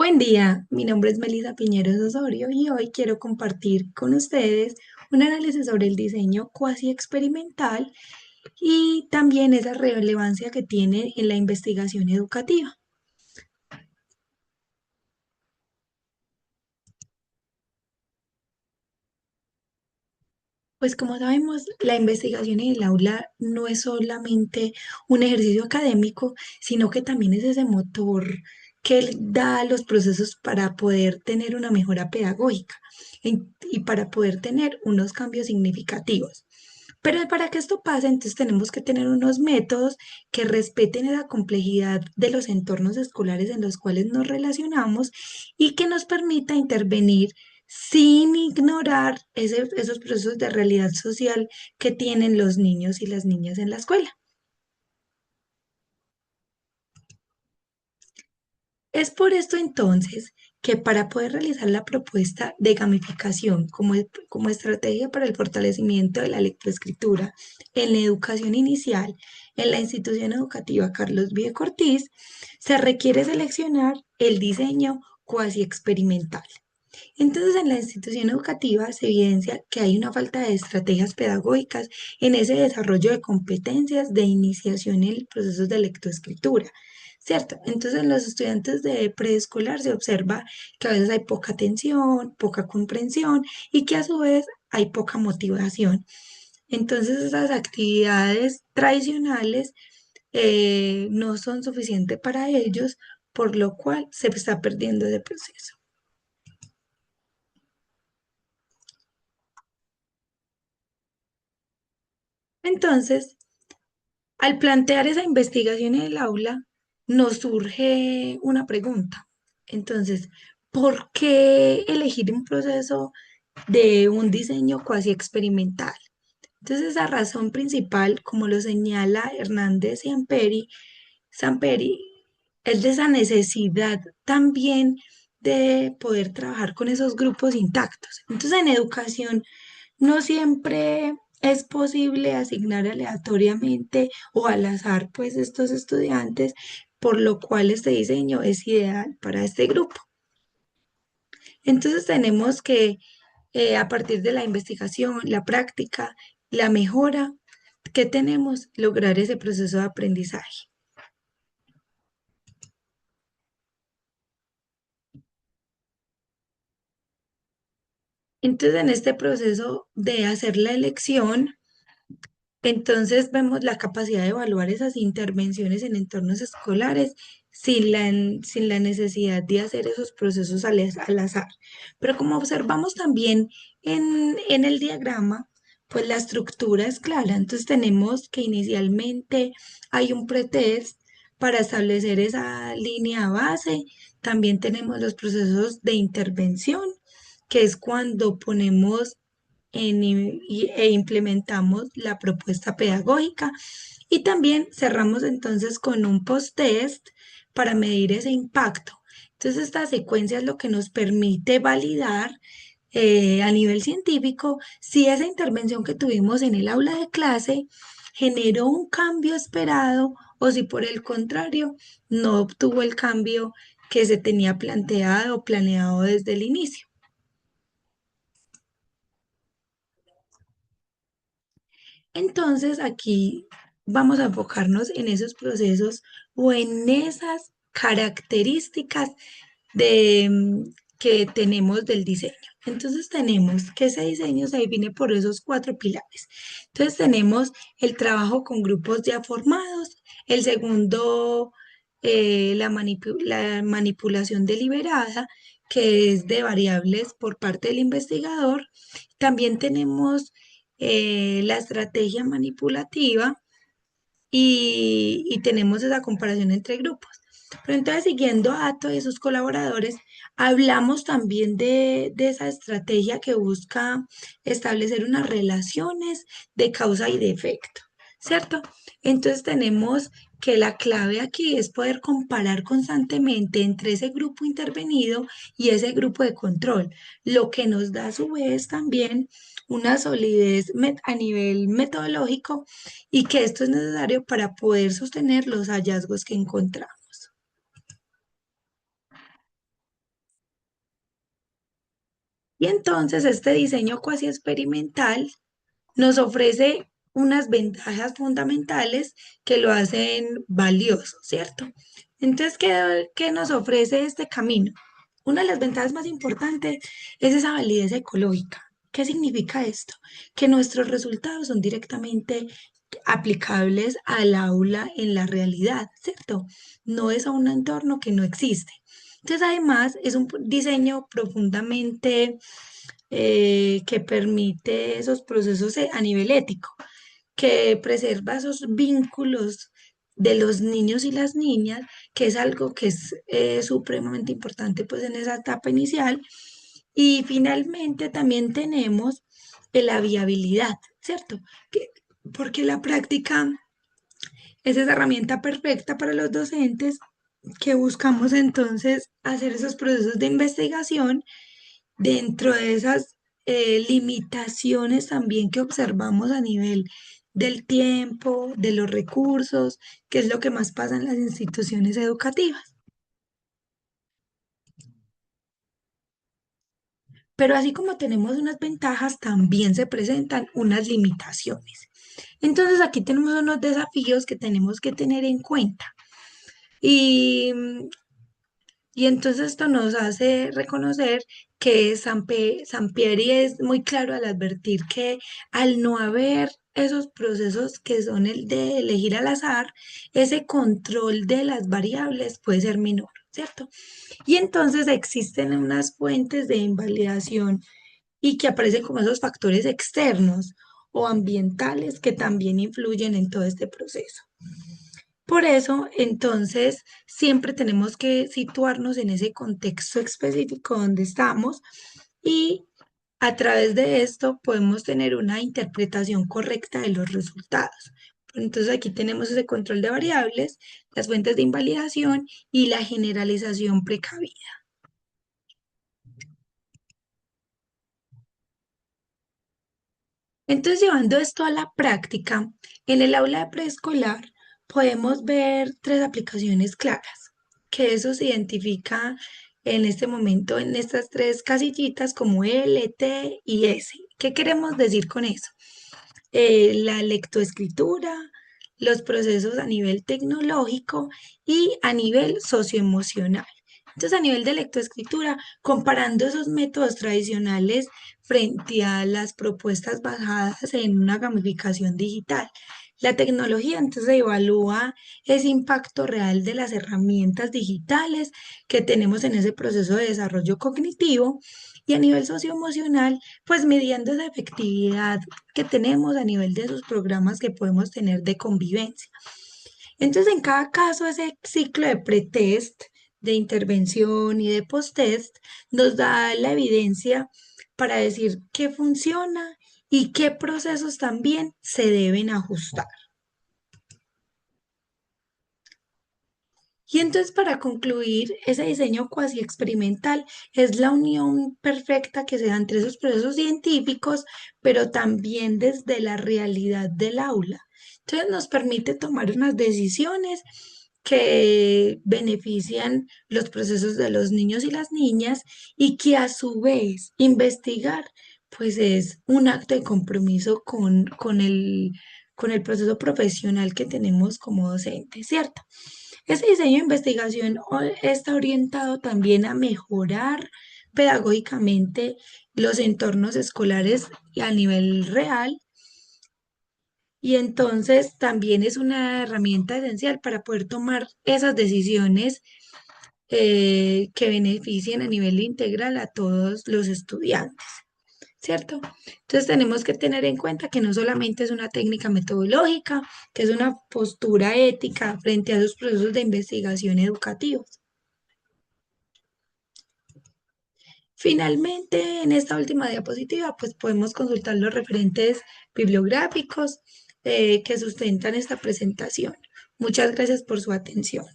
Buen día, mi nombre es Melissa Piñeros Osorio y hoy quiero compartir con ustedes un análisis sobre el diseño cuasi experimental y también esa relevancia que tiene en la investigación educativa. Pues como sabemos, la investigación en el aula no es solamente un ejercicio académico, sino que también es ese motor que da los procesos para poder tener una mejora pedagógica y para poder tener unos cambios significativos. Pero para que esto pase, entonces tenemos que tener unos métodos que respeten la complejidad de los entornos escolares en los cuales nos relacionamos y que nos permita intervenir sin ignorar esos procesos de realidad social que tienen los niños y las niñas en la escuela. Es por esto entonces que para poder realizar la propuesta de gamificación como estrategia para el fortalecimiento de la lectoescritura en la educación inicial en la institución educativa Carlos Viejo Ortiz, se requiere seleccionar el diseño cuasi experimental. Entonces, en la institución educativa se evidencia que hay una falta de estrategias pedagógicas en ese desarrollo de competencias de iniciación en procesos de lectoescritura, ¿cierto? Entonces, en los estudiantes de preescolar se observa que a veces hay poca atención, poca comprensión y que a su vez hay poca motivación. Entonces, esas actividades tradicionales no son suficientes para ellos, por lo cual se está perdiendo ese proceso. Entonces, al plantear esa investigación en el aula, nos surge una pregunta. Entonces, ¿por qué elegir un proceso de un diseño cuasi experimental? Entonces, esa razón principal, como lo señala Hernández y Samperi, es de esa necesidad también de poder trabajar con esos grupos intactos. Entonces, en educación no siempre es posible asignar aleatoriamente o al azar, pues, estos estudiantes, por lo cual este diseño es ideal para este grupo. Entonces tenemos que, a partir de la investigación, la práctica, la mejora que tenemos, lograr ese proceso de aprendizaje. Entonces, en este proceso de hacer la elección, entonces vemos la capacidad de evaluar esas intervenciones en entornos escolares sin la necesidad de hacer esos procesos al azar. Pero como observamos también en el diagrama, pues la estructura es clara. Entonces tenemos que inicialmente hay un pretest para establecer esa línea base. También tenemos los procesos de intervención, que es cuando ponemos e implementamos la propuesta pedagógica y también cerramos entonces con un post-test para medir ese impacto. Entonces, esta secuencia es lo que nos permite validar a nivel científico si esa intervención que tuvimos en el aula de clase generó un cambio esperado o si por el contrario no obtuvo el cambio que se tenía planteado o planeado desde el inicio. Entonces, aquí vamos a enfocarnos en esos procesos o en esas características que tenemos del diseño. Entonces, tenemos que ese diseño se define por esos cuatro pilares. Entonces, tenemos el trabajo con grupos ya formados, el segundo, la manipulación deliberada, que es de variables por parte del investigador. También tenemos la estrategia manipulativa y tenemos esa comparación entre grupos. Pero entonces, siguiendo a todos esos colaboradores, hablamos también de esa estrategia que busca establecer unas relaciones de causa y de efecto, ¿cierto? Entonces tenemos que la clave aquí es poder comparar constantemente entre ese grupo intervenido y ese grupo de control, lo que nos da a su vez también una solidez a nivel metodológico y que esto es necesario para poder sostener los hallazgos que encontramos. Y entonces este diseño cuasi experimental nos ofrece unas ventajas fundamentales que lo hacen valioso, ¿cierto? Entonces, ¿qué nos ofrece este camino? Una de las ventajas más importantes es esa validez ecológica. ¿Qué significa esto? Que nuestros resultados son directamente aplicables al aula en la realidad, ¿cierto? No es a un entorno que no existe. Entonces, además, es un diseño profundamente que permite esos procesos a nivel ético, que preserva esos vínculos de los niños y las niñas, que es algo que es supremamente importante pues en esa etapa inicial. Y finalmente también tenemos la viabilidad, ¿cierto? Que- porque la práctica es esa herramienta perfecta para los docentes que buscamos entonces hacer esos procesos de investigación dentro de esas limitaciones también que observamos a nivel del tiempo, de los recursos, que es lo que más pasa en las instituciones educativas. Pero así como tenemos unas ventajas, también se presentan unas limitaciones. Entonces aquí tenemos unos desafíos que tenemos que tener en cuenta. Y Y entonces esto nos hace reconocer que Sampieri es muy claro al advertir que al no haber esos procesos que son el de elegir al azar, ese control de las variables puede ser menor, ¿cierto? Y entonces existen unas fuentes de invalidación y que aparecen como esos factores externos o ambientales que también influyen en todo este proceso. Por eso, entonces, siempre tenemos que situarnos en ese contexto específico donde estamos y a través de esto podemos tener una interpretación correcta de los resultados. Entonces, aquí tenemos ese control de variables, las fuentes de invalidación y la generalización precavida. Entonces, llevando esto a la práctica, en el aula de preescolar podemos ver tres aplicaciones claras, que eso se identifica en este momento en estas tres casillitas como L, T y S. ¿Qué queremos decir con eso? La lectoescritura, los procesos a nivel tecnológico y a nivel socioemocional. Entonces, a nivel de lectoescritura, comparando esos métodos tradicionales frente a las propuestas basadas en una gamificación digital. La tecnología entonces evalúa ese impacto real de las herramientas digitales que tenemos en ese proceso de desarrollo cognitivo y a nivel socioemocional, pues midiendo esa efectividad que tenemos a nivel de esos programas que podemos tener de convivencia. Entonces, en cada caso, ese ciclo de pretest, de intervención y de post-test nos da la evidencia para decir qué funciona y qué procesos también se deben ajustar. Y entonces, para concluir, ese diseño cuasi experimental es la unión perfecta que se da entre esos procesos científicos, pero también desde la realidad del aula. Entonces, nos permite tomar unas decisiones que benefician los procesos de los niños y las niñas y que a su vez investigar, pues es un acto de compromiso con el proceso profesional que tenemos como docentes, ¿cierto? Ese diseño de investigación está orientado también a mejorar pedagógicamente los entornos escolares a nivel real y entonces también es una herramienta esencial para poder tomar esas decisiones que beneficien a nivel integral a todos los estudiantes. ¿Cierto? Entonces tenemos que tener en cuenta que no solamente es una técnica metodológica, que es una postura ética frente a los procesos de investigación educativos. Finalmente, en esta última diapositiva, pues podemos consultar los referentes bibliográficos que sustentan esta presentación. Muchas gracias por su atención.